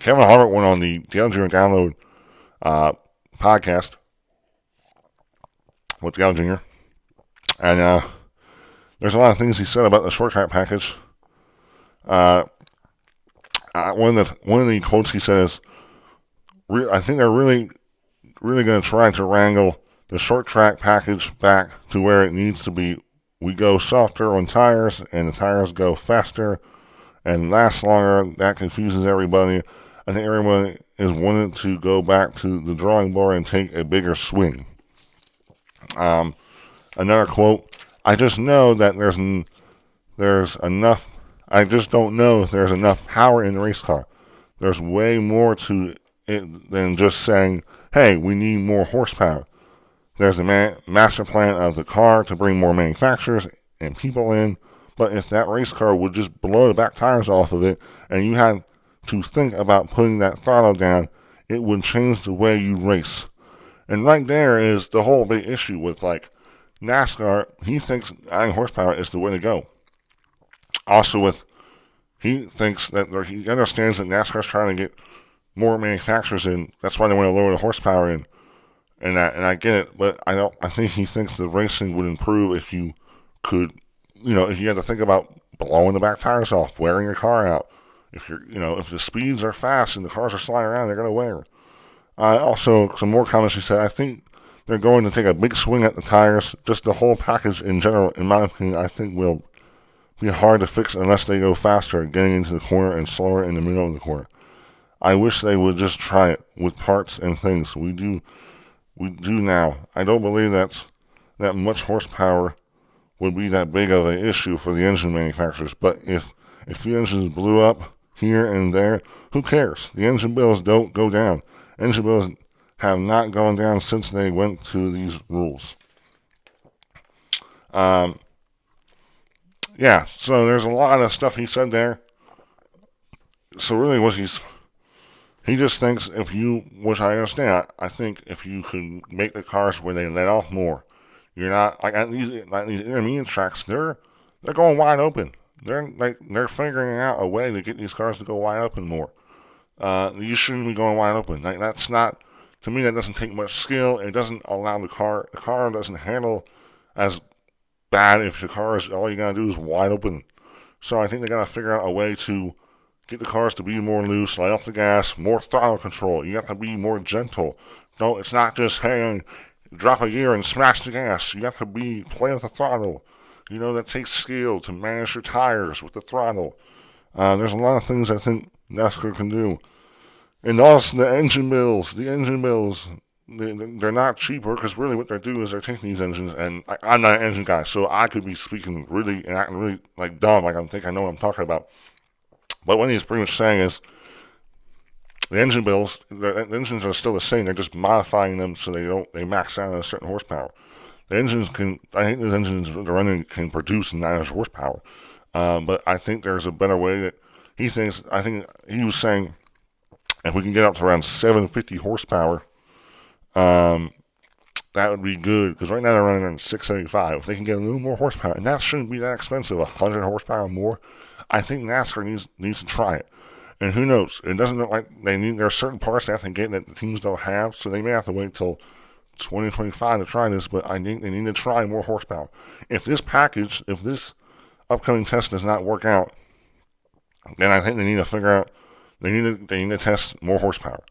Kevin Harvick went on the Dale Jr. Download podcast with Dale Jr. And there's a lot of things he said about the short track package. One of the quotes he says, I think they're really going to try to wrangle the short track package back to where it needs to be. We go softer on tires, and the tires go faster and last longer. That confuses everybody. I think everyone is wanting to go back to the drawing board and take a bigger swing. Another quote, I just know that there's enough. I just don't know if there's enough power in the race car. There's way more to it than just saying, hey, we need more horsepower. There's a master plan of the car to bring more manufacturers and people in. But if that race car would just blow the back tires off of it and you had to think about putting that throttle down, it would change the way you race. And right there is the whole big issue with like NASCAR. He thinks adding horsepower is the way to go. Also he thinks that he understands that NASCAR's trying to get more manufacturers in. That's why they want to lower the horsepower in. And I get it, but I think he thinks the racing would improve if you could, if you had to think about blowing the back tires off, wearing your car out. If if the speeds are fast and the cars are sliding around, they're going to wear. Also, some more comments he said, I think they're going to take a big swing at the tires. Just the whole package in general, in my opinion, I think will be hard to fix unless they go faster, getting into the corner and slower in the middle of the corner. I wish they would just try it with parts and things. We do now. I don't believe that much horsepower would be that big of an issue for the engine manufacturers. But if the engines blew up here and there, who cares? The engine bills don't go down. Engine bills have not gone down since they went to these rules. Yeah, so there's a lot of stuff he said there. So really what he just thinks which I understand, I think if you could make the cars where they let off more, you're not, like at these intermediate tracks, they're going wide open. They're figuring out a way to get these cars to go wide open more. You shouldn't be going wide open. That's not, to me, that doesn't take much skill. It doesn't allow the car doesn't handle as bad if the car is, all you gotta do is wide open. So I think they gotta figure out a way to get the cars to be more loose, lay off the gas, more throttle control. You have to be more gentle. No, it's not just, hey, drop a gear and smash the gas. You have to play with the throttle. That takes skill to manage your tires with the throttle. There's a lot of things I think NASCAR can do. And also the engine bills. They're not cheaper because really what they're doing is they're taking these engines, and I'm not an engine guy, so I could be speaking really and acting really like dumb, like I think I know what I'm talking about. But what he's pretty much saying is the engine bills, the engines are still the same. They're just modifying them so they max out at a certain horsepower. I think the engines they're running can produce 9 horsepower. But I think there's a better way that he thinks. I think he was saying if we can get up to around 750 horsepower, that would be good. Because right now they're running around 675. If they can get a little more horsepower, and that shouldn't be that expensive, 100 horsepower more, I think NASCAR needs to try it. And who knows? It doesn't look like there are certain parts they have to get that the teams don't have, so they may have to wait till 2025 to try this, but I think they need to try more horsepower. If this upcoming test does not work out, then I think they need to figure out, they need to test more horsepower.